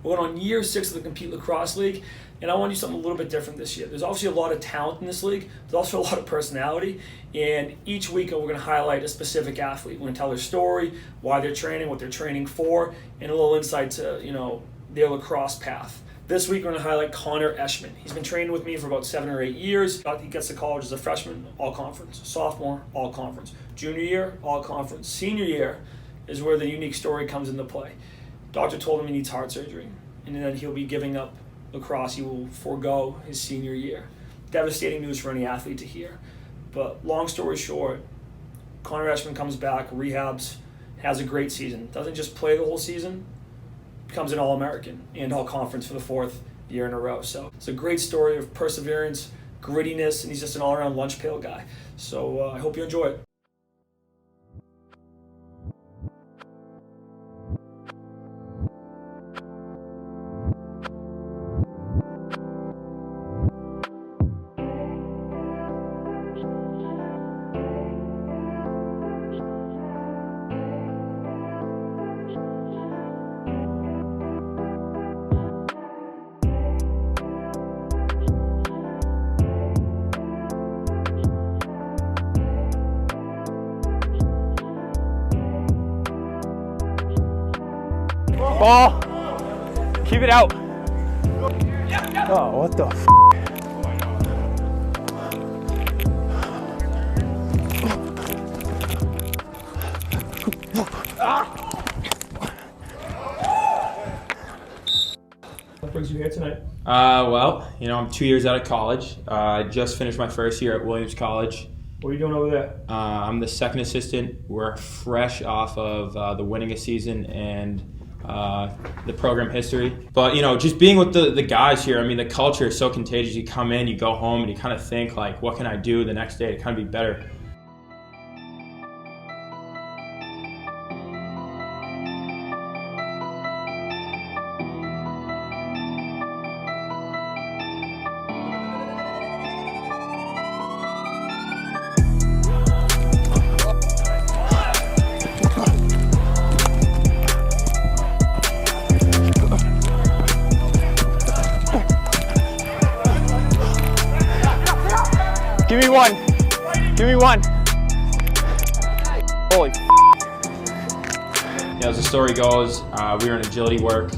We're going on year 6 of the Compete Lacrosse League, and I want to do something a little bit different this year. There's obviously a lot of talent in this league. There's also a lot of personality, and each week we're going to highlight a specific athlete. We're going to tell their story, why they're training, what they're training for, and a little insight to their lacrosse path. This week we're going to highlight Connor Eschmann. He's been training with me for about 7 or 8 years. He gets to college as a freshman, all conference. Sophomore, all conference. Junior year, all conference. Senior year is where the unique story comes into play. Doctor told him he needs heart surgery, and then he'll be giving up lacrosse. He will forego his senior year. Devastating news for any athlete to hear. But long story short, Connor Eschmann comes back, rehabs, has a great season. Doesn't just play the whole season, becomes an All-American and All-Conference for the 4th year in a row. So it's a great story of perseverance, grittiness, and he's just an all-around lunch pail guy. So I hope you enjoy it. Ball. Keep it out. Oh, what the f? What brings you here tonight? Well, I'm 2 years out of college. I just finished my first year at Williams College. What are you doing over there? I'm the second assistant. We're fresh off of the winningest season and the program history. But, just being with the guys here, the culture is so contagious. You come in, you go home, and you kind of think, like, what can I do the next day to kind of be better? Give me one. Give me one. Holy f***. Yeah, as the story goes, we were in agility work.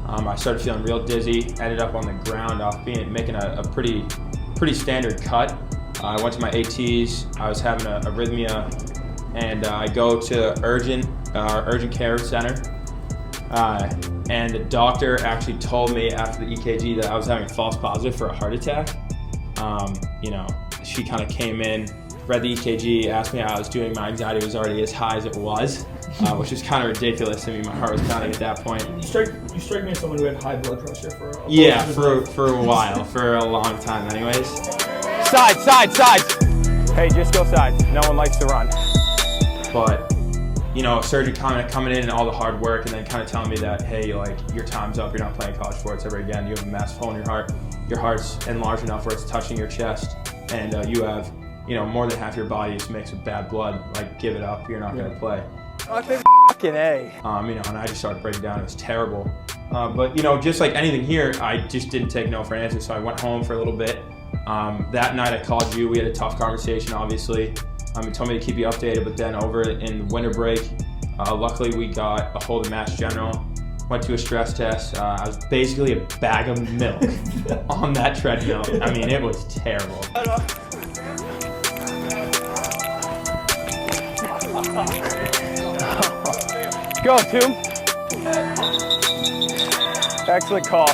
I started feeling real dizzy, ended up on the ground off making a pretty standard cut. I went to my ATs, I was having a arrhythmia, and I go to urgent care center. And the doctor actually told me after the EKG that I was having a false positive for a heart attack. She kind of came in, read the EKG, asked me how I was doing. My anxiety was already as high as it was, which was kind of ridiculous. My heart was pounding at that point. You strike me as someone who had high blood pressure for a while, for a long time anyways. Sides. Hey, just go sides. No one likes to run. But, a surgeon coming in and all the hard work and then kind of telling me that, hey, your time's up, you're not playing college sports ever again. You have a massive hole in your heart. Your heart's enlarged enough where it's touching your chest, and you have, more than half your body is mixed with bad blood. Give it up, you're not going to play. Fucking A. And I just started breaking down. It was terrible. But, just like anything here, I just didn't take no for an answer, so I went home for a little bit. That night I called you. We had a tough conversation, obviously. You told me to keep you updated, but then over in the winter break, luckily we got a hold of Mass General. Went to a stress test. I was basically a bag of milk on that treadmill. It was terrible. Go, Toom. Excellent call.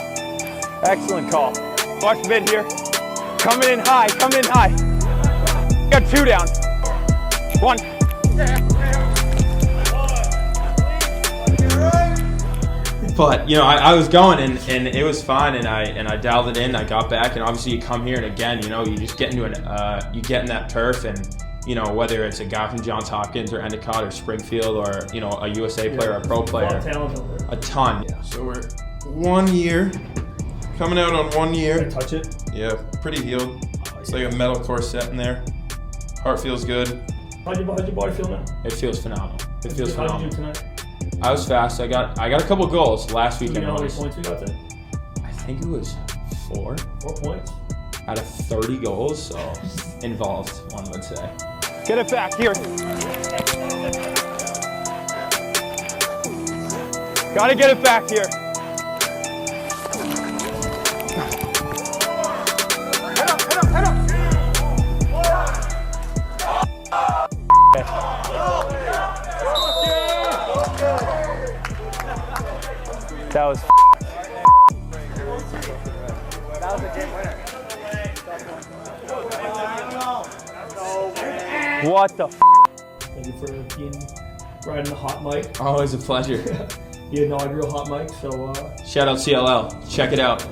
Excellent call. Watch mid here. Coming in high. Got 2 down. 1. But I was going and it was fine, and I dialed it in. I got back, and obviously you come here, and again, you just get into you get in that turf, and whether it's a guy from Johns Hopkins or Endicott or Springfield or a USA player or a pro player, a ton. Yeah. So we're 1 year, coming out on 1 year. Can I touch it? Yeah, pretty healed. It's like a metal corset in there. Heart feels good. How's your body feel now? It feels phenomenal. It feels phenomenal. How did you do tonight? I was fast. I got a couple goals last Do you weekend. know how many points we got then? I think it was 4 4 points. out of 30 goals, so involved, one would say. Get it back here. Gotta get it back here. That was a game winner. What the Thank you for being riding the hot mic. Always a pleasure. The inaugural hot mic. So Shout out CLL. Check it out.